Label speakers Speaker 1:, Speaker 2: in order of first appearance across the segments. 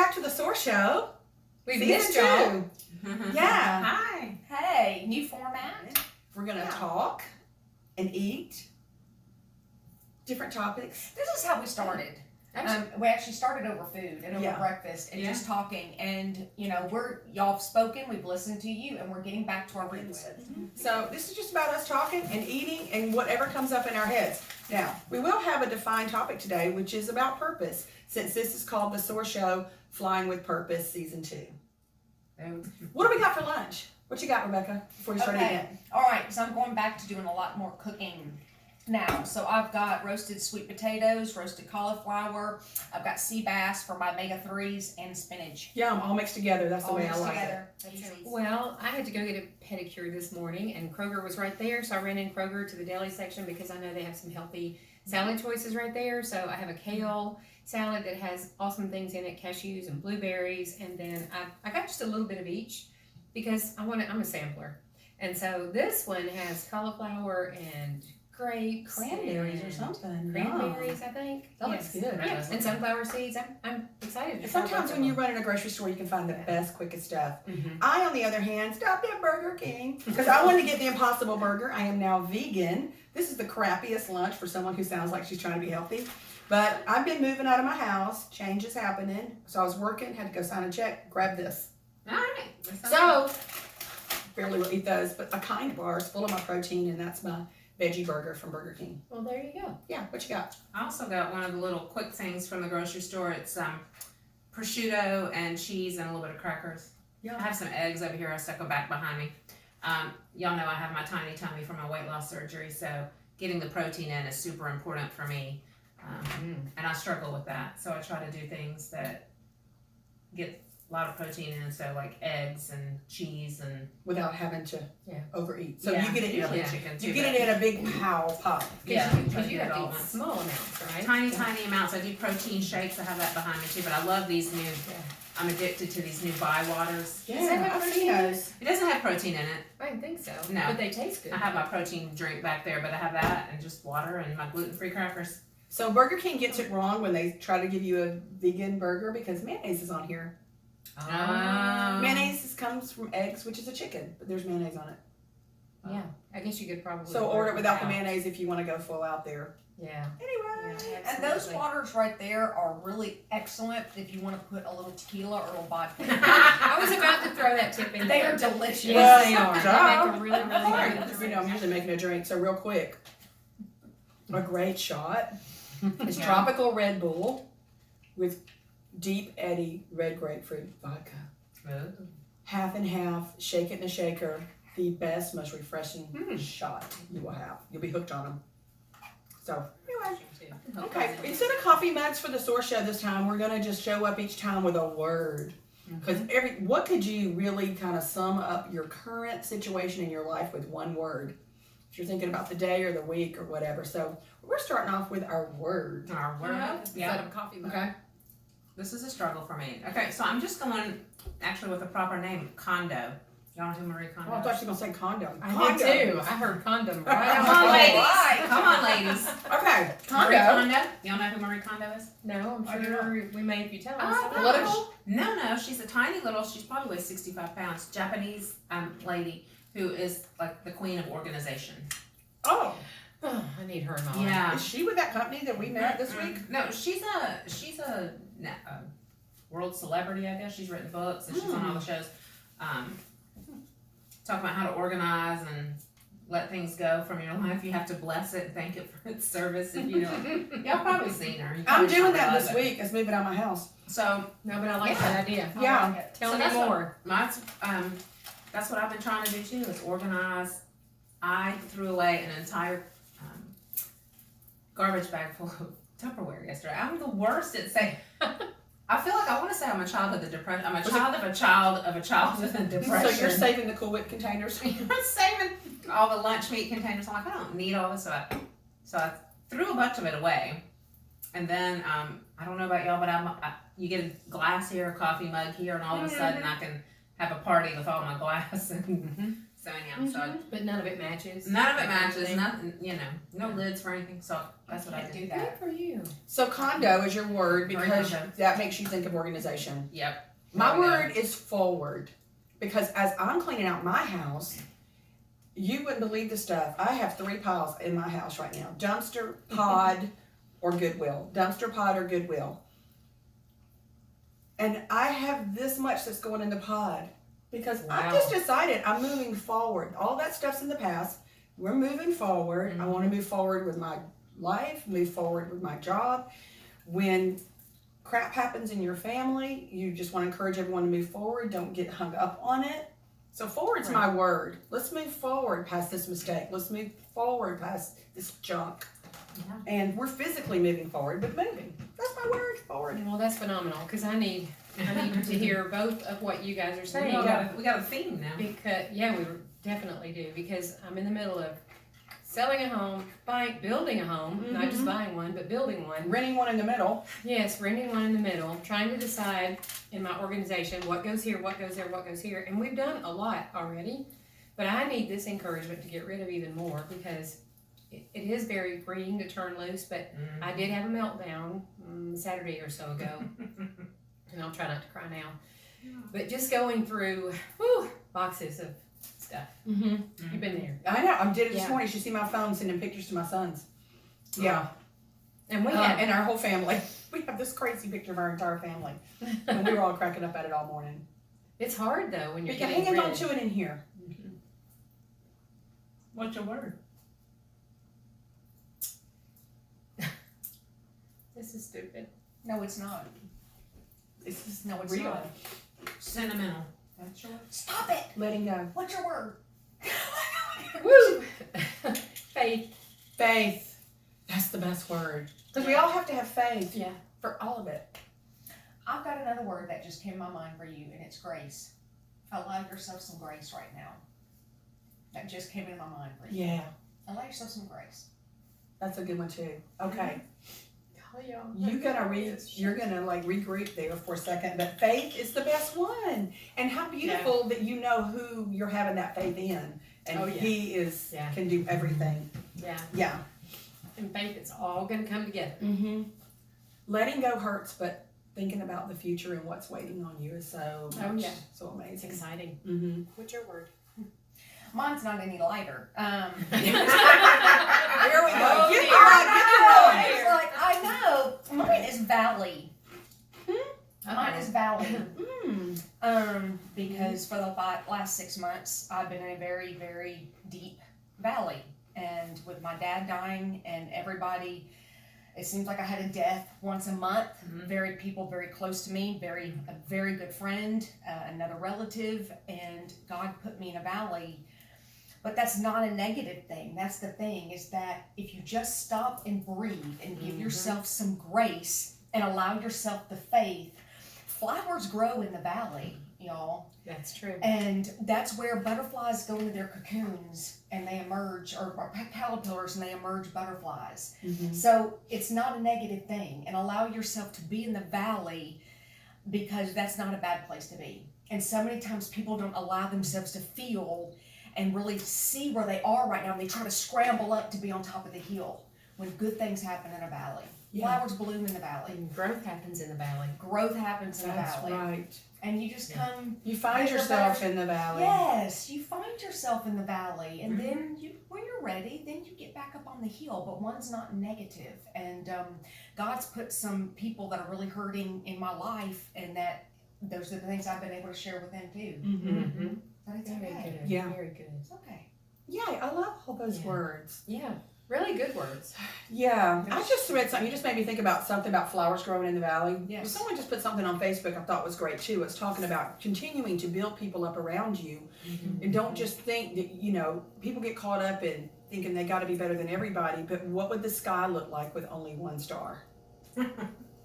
Speaker 1: back to the SOAR Show.
Speaker 2: We've missed y'all.
Speaker 1: Yeah.
Speaker 2: Hi.
Speaker 3: Hey, new format.
Speaker 1: We're going to talk and eat different topics.
Speaker 3: This is how we started. We actually started over food and over breakfast and just talking. And, y'all have spoken, we've listened to you, and we're getting back to our roots.
Speaker 1: So this is just about us talking and eating and whatever comes up in our heads. Now, we will have a defined topic today, which is about purpose, since this is called the SOAR Show, Flying with Purpose, Season 2. What do we got for lunch? What you got, Rebecca, before you start eating?
Speaker 3: All right, so I'm going back to doing a lot more cooking now. So I've got roasted sweet potatoes, roasted cauliflower. I've got sea bass for my omega-3s and spinach.
Speaker 1: Yum, all mixed together. That's the way I like it.
Speaker 2: Well, I had to go get a pedicure this morning, and Kroger was right there, so I ran in Kroger to the deli section because I know they have some healthy salad choices right there. So I have a kale salad that has awesome things in it, cashews and blueberries, and then I got just a little bit of each because I'm a sampler. And so this one has cauliflower and grapes,
Speaker 1: cranberries or something.
Speaker 2: Cranberries, I think.
Speaker 1: That looks good.
Speaker 2: Yes. And sunflower seeds. I'm excited.
Speaker 1: Sometimes when you run in a grocery store, you can find the best, quickest stuff. I, on the other hand, stopped at Burger King because I wanted to get the Impossible Burger. I am now vegan. This is the crappiest lunch for someone who sounds like she's trying to be healthy. But I've been moving out of my house. Change is happening. So I was working, had to go sign a check, grab this.
Speaker 2: All right.
Speaker 1: So, barely will eat those, but a kind bar is full of my protein, and that's my veggie burger from Burger King.
Speaker 2: Well, there you go.
Speaker 1: Yeah, what you got?
Speaker 4: I also got one of the little quick things from the grocery store. It's prosciutto and cheese and a little bit of crackers.
Speaker 1: Yeah.
Speaker 4: I have some eggs over here. I stuck them back behind me. Y'all know I have my tiny tummy from my weight loss surgery, so getting the protein in is super important for me. And I struggle with that, so I try to do things that get a lot of protein in, so like eggs and cheese and
Speaker 1: without having to overeat. So
Speaker 4: you
Speaker 1: get it
Speaker 4: usually chicken too.
Speaker 1: You get it in a big pot.
Speaker 2: Yeah, because you have to eat small amounts, right?
Speaker 4: Tiny amounts. I do protein shakes. I have that behind me too, but I love these new. I'm addicted to these new Bai waters.
Speaker 1: Yeah,
Speaker 2: Does that have protein in it?
Speaker 4: It doesn't have protein in it.
Speaker 2: I didn't think so.
Speaker 4: No.
Speaker 2: But they taste good.
Speaker 4: I have my protein drink back there, but I have that and just water and my gluten-free crackers.
Speaker 1: So Burger King gets it wrong when they try to give you a vegan burger because mayonnaise is on here. Mayonnaise comes from eggs, which is a chicken, but there's mayonnaise on it.
Speaker 2: Yeah, I guess you could probably.
Speaker 1: So order it without the mayonnaise if you want to go full out there.
Speaker 2: Yeah.
Speaker 1: Anyway.
Speaker 2: Yeah,
Speaker 3: and those waters right there are really excellent if you want to put a little tequila or a little vodka.
Speaker 2: I was about to throw that tip in.
Speaker 3: They are delicious.
Speaker 2: Yes, they are. They make a really good
Speaker 1: drink. I'm usually making a drink, so real quick. A great shot is Tropical Red Bull with Deep Eddy Red Grapefruit Vodka.
Speaker 4: Oh.
Speaker 1: Half and half, shake it in a shaker. The best, most refreshing shot you will have. You'll be hooked on them. So, anyway. Okay, instead of coffee mugs for the SOAR Show this time, we're going to just show up each time with a word. Because what could you really kind of sum up your current situation in your life with one word? If you're thinking about the day or the week or whatever. So, we're starting off with our word.
Speaker 4: Our word?
Speaker 2: Instead of a coffee mug.
Speaker 1: Okay.
Speaker 4: This is a struggle for me. Okay, so I'm just going actually with a proper name, condo. Y'all know who Marie Kondo
Speaker 1: Oh, I thought she was going to say condom.
Speaker 2: I did too. I heard condom. Right?
Speaker 4: Come on, ladies. Come on, ladies.
Speaker 1: Okay,
Speaker 4: Marie
Speaker 1: Kondo.
Speaker 4: Kondo. Y'all know who Marie Kondo is?
Speaker 2: No, I'm sure we may if you tell us.
Speaker 1: Political?
Speaker 4: No. She's a tiny little, she's probably weighs 65 pounds, Japanese lady who is like the queen of organization.
Speaker 1: Oh.
Speaker 2: Oh, I need her in my life.
Speaker 4: Yeah.
Speaker 1: Is she with that company that we met this week?
Speaker 4: No, she's a world celebrity, I guess. She's written books and she's on all the shows. Talk about how to organize and let things go from your life. You have to bless it and thank it for its service. If you know, y'all probably seen her.
Speaker 1: I'm doing that this week. It's moving out of my house.
Speaker 4: So
Speaker 2: no, but I like that idea.
Speaker 1: Yeah.
Speaker 2: Tell me more.
Speaker 4: That's what I've been trying to do too. Is organize. I threw away an entire garbage bag full of Tupperware yesterday. I'm the worst at saying. I feel like I want to say I'm a child of the depression. I'm a child of a child of a child of the depression.
Speaker 1: So you're saving the Cool Whip containers?
Speaker 4: I'm saving all the lunch meat containers. I'm like, I don't need all this. So I threw a bunch of it away. And then, I don't know about y'all, but you get a glass here, a coffee mug here, and all of a sudden I can have a party with all my glass. And So anyhow,
Speaker 2: But none of it matches.
Speaker 4: none of it matches. Nothing, no lids for anything. So that's what I
Speaker 3: Can't
Speaker 4: do.
Speaker 3: do
Speaker 2: Good
Speaker 3: that.
Speaker 2: for you.
Speaker 1: So condo is your word because
Speaker 4: Condo.
Speaker 1: that makes you think of organization.
Speaker 4: Yep.
Speaker 1: My
Speaker 4: There we go.
Speaker 1: word is forward because as I'm cleaning out my house, you wouldn't believe the stuff. I have 3 piles in my house right now. Dumpster, pod, or Goodwill. Dumpster, pod, or Goodwill. And I have this much that's going in the pod because I
Speaker 2: Wow.
Speaker 1: just decided I'm moving forward. All that stuff's in the past. We're moving forward. I want to move forward with my life, move forward with my job. When crap happens in your family, you just want to encourage everyone to move forward. Don't get hung up on it. So forward's my word. Let's move forward past this mistake. Let's move forward past this junk.
Speaker 4: Yeah.
Speaker 1: And we're physically moving forward, but moving. That's my word, forward.
Speaker 2: Well, that's phenomenal because I need to hear both of what you guys are saying.
Speaker 4: We got a theme now.
Speaker 2: Because we definitely do. Because I'm in the middle of selling a home, building a home, not just buying one, but building one.
Speaker 1: Renting one in the middle.
Speaker 2: Yes, renting one in the middle, trying to decide in my organization what goes here, what goes there, what goes here. And we've done a lot already, but I need this encouragement to get rid of even more because it is very freeing to turn loose, but I did have a meltdown Saturday or so ago, and I'll try not to cry now. But just going through boxes of stuff. You've been there.
Speaker 1: I know. I did it this
Speaker 2: Yeah.
Speaker 1: morning. You should see my phone sending pictures to my sons. Yeah.
Speaker 2: And we
Speaker 1: And our whole family. We have this crazy picture of our entire family. And we were all cracking up at it all morning.
Speaker 2: it's hard though when you're
Speaker 1: You can
Speaker 2: getting
Speaker 1: hang
Speaker 2: rid
Speaker 1: on
Speaker 2: of
Speaker 1: to it in here.
Speaker 4: What's your word?
Speaker 2: This is stupid.
Speaker 3: No, it's not.
Speaker 1: This is
Speaker 3: No, it's
Speaker 1: real.
Speaker 3: not.
Speaker 4: Sentimental.
Speaker 1: That's your
Speaker 3: Stop it.
Speaker 1: letting go.
Speaker 3: What's your word?
Speaker 2: Woo! Faith.
Speaker 1: Faith. That's the best word. Because we all have to have faith.
Speaker 2: Yeah.
Speaker 1: For all of it.
Speaker 3: I've got another word that just came to my mind for you, and it's grace. Allow yourself some grace right now. That just came into my mind for you.
Speaker 1: Yeah.
Speaker 3: Allow yourself some grace.
Speaker 1: That's a good one too. Okay.
Speaker 2: Oh, yeah.
Speaker 1: You're gonna like regroup there for a second, but faith is the best one. And how beautiful that you know who you're having that faith in. And
Speaker 2: Oh, yeah.
Speaker 1: he is
Speaker 2: Yeah.
Speaker 1: can do everything.
Speaker 2: Yeah.
Speaker 1: Yeah.
Speaker 2: In faith, it's all going to come together.
Speaker 1: Mm-hmm. Letting go hurts, but thinking about the future and what's waiting on you is so much,
Speaker 2: yeah.
Speaker 1: so
Speaker 2: It's
Speaker 1: amazing.
Speaker 2: exciting.
Speaker 1: Mm-hmm.
Speaker 2: What's your word?
Speaker 3: Mine's not any lighter.
Speaker 1: There we go.
Speaker 2: Oh,
Speaker 1: Get
Speaker 2: dear.
Speaker 1: the
Speaker 3: It's like, I know. Mine is valley. Mine is valley. Because for the last 6 months, I've been in a very, very deep valley. And with my dad dying and everybody, it seems like I had a death once a month. Very close to me, a very good friend, another relative, and God put me in a valley. But that's not a negative thing. That's the thing, is that if you just stop and breathe and give yourself some grace and allow yourself the faith, flowers grow in the valley, y'all.
Speaker 2: That's true.
Speaker 3: And that's where butterflies go into their cocoons and they emerge, or caterpillars, and they emerge butterflies. So it's not a negative thing. And allow yourself to be in the valley, because that's not a bad place to be. And so many times people don't allow themselves to feel and really see where they are right now, and they try to scramble up to be on top of the hill when good things happen in a valley.
Speaker 1: Yeah.
Speaker 3: Flowers bloom in the valley.
Speaker 2: And growth happens in the valley.
Speaker 3: Growth happens in the
Speaker 1: That's
Speaker 3: valley.
Speaker 1: right.
Speaker 3: And you just come.
Speaker 1: You find
Speaker 3: Bigger,
Speaker 1: yourself
Speaker 3: better.
Speaker 1: in the valley.
Speaker 3: Yes, you find yourself in the valley, and then when you're ready, then you get back up on the hill. But one's not negative, and God's put some people that are really hurting in my life, and that those are the things I've been able to share with them too.
Speaker 2: Mm-hmm.
Speaker 3: But it's
Speaker 2: Very
Speaker 3: okay.
Speaker 2: good.
Speaker 1: Yeah.
Speaker 2: Very good.
Speaker 3: It's okay.
Speaker 1: Yeah, I love all those
Speaker 2: Yeah.
Speaker 1: words.
Speaker 2: Yeah. Really good words.
Speaker 1: Yeah, I just read something. You just made me think about something about flowers growing in the valley.
Speaker 3: Yes.
Speaker 1: Someone just put something on Facebook I thought was great too. It's talking about continuing to build people up around you, and don't just think that people get caught up in thinking they got to be better than everybody. But what would the sky look like with only one star?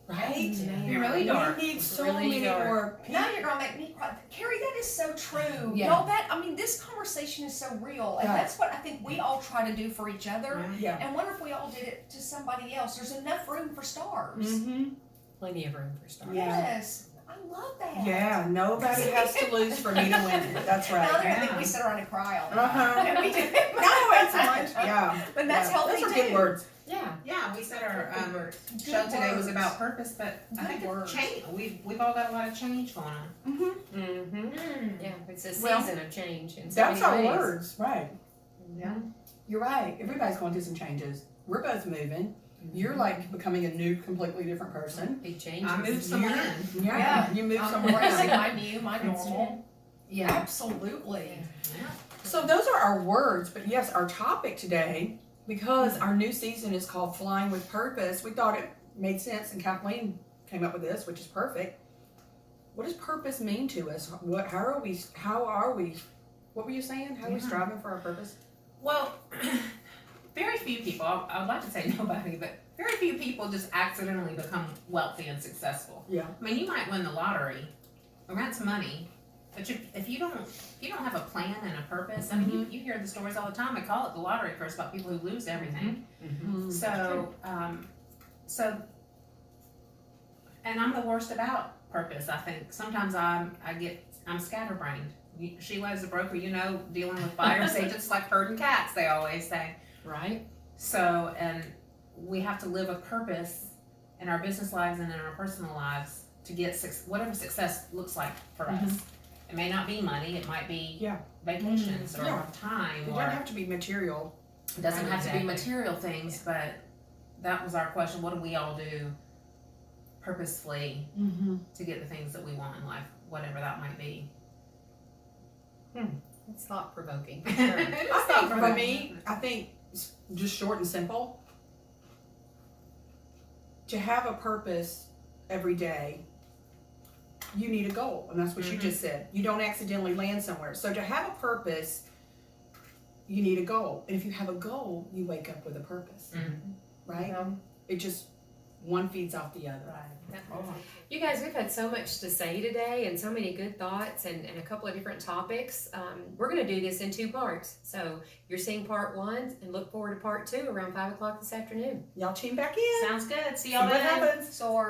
Speaker 1: Right?
Speaker 4: You're really dark.
Speaker 1: We need so
Speaker 2: Really
Speaker 1: many
Speaker 2: dark.
Speaker 1: more people.
Speaker 3: Now you're gonna make me cry, Carrie. That is so true.
Speaker 2: Yeah.
Speaker 3: Y'all, this conversation is so real, and
Speaker 1: Right.
Speaker 3: that's what I think we all try to do for each other.
Speaker 1: Yeah.
Speaker 3: And what if we all did it to somebody else? There's enough room for stars.
Speaker 1: Mm-hmm.
Speaker 2: Plenty of room for stars.
Speaker 1: Yeah.
Speaker 3: Yes. I love that.
Speaker 1: Yeah, nobody has to lose for me to win it. That's
Speaker 3: Now
Speaker 1: right.
Speaker 3: they're think we sit around and cry all the
Speaker 1: Uh-huh.
Speaker 3: time. And we do.
Speaker 1: No, it's lunch. Yeah.
Speaker 3: But that's
Speaker 1: yeah.
Speaker 3: healthy
Speaker 1: Those are
Speaker 3: too.
Speaker 1: good words.
Speaker 2: Yeah.
Speaker 4: Yeah, we said our
Speaker 3: Good
Speaker 4: show today was
Speaker 3: words.
Speaker 4: about purpose, but I
Speaker 3: Good
Speaker 4: think
Speaker 3: words.
Speaker 4: change. We've all got a lot of change going on.
Speaker 1: Mm-hmm.
Speaker 2: Mm-hmm. Yeah, it's a
Speaker 1: Well,
Speaker 2: season of change in so
Speaker 1: That's our
Speaker 2: many ways.
Speaker 1: words, right?
Speaker 2: Yeah.
Speaker 1: You're right. Everybody's going through some changes. We're both moving. You're like becoming a new, completely different person.
Speaker 2: Big changes.
Speaker 4: I moved somewhere in.
Speaker 1: Yeah, you moved
Speaker 3: I'm
Speaker 1: somewhere
Speaker 3: embracing
Speaker 1: else.
Speaker 3: my new, my normal.
Speaker 2: Yeah.
Speaker 3: Absolutely.
Speaker 1: So those are our words, but yes, our topic today, because our new season is called Flying with Purpose, we thought it made sense, and Kathleen came up with this, which is perfect. What does purpose mean to us? How are we, what were you saying? How are we striving for our purpose?
Speaker 4: Well, very few people, I would like to say nobody, but very few people just accidentally become wealthy and successful.
Speaker 1: Yeah.
Speaker 4: I mean, you might win the lottery, or that's money, but if you don't have a plan and a purpose, I mean, you hear the stories all the time. I call it the lottery curse about people who lose everything.
Speaker 1: Mm-hmm.
Speaker 4: So, and I'm the worst about purpose. I think sometimes I'm scatterbrained. Sheila, as a broker, dealing with buyers agents like herding cats. They always say.
Speaker 2: Right.
Speaker 4: So, and we have to live a purpose in our business lives and in our personal lives to get whatever success looks like for us. It may not be money. It might be vacations or time.
Speaker 1: It
Speaker 4: Or
Speaker 1: doesn't have to be material.
Speaker 4: it doesn't have to be
Speaker 2: Exactly.
Speaker 4: material things, but that was our question. What do we all do purposefully to get the things that we want in life, whatever that might be?
Speaker 2: It's thought provoking.
Speaker 1: I think for me, it's just short and simple. To have a purpose every day, you need a goal, and that's what you just said. You don't accidentally land somewhere. So to have a purpose, you need a goal, and if you have a goal, you wake up with a purpose, right? It just one feeds off the other.
Speaker 2: You guys, we've had so much to say today and so many good thoughts and a couple of different topics. We're going to do this in 2 parts. So you're seeing part 1 and look forward to part 2 around 5 o'clock this afternoon.
Speaker 1: Y'all tune back in.
Speaker 4: Sounds good. See
Speaker 1: See
Speaker 4: y'all
Speaker 1: what
Speaker 4: then.
Speaker 1: happens.
Speaker 3: SOAR.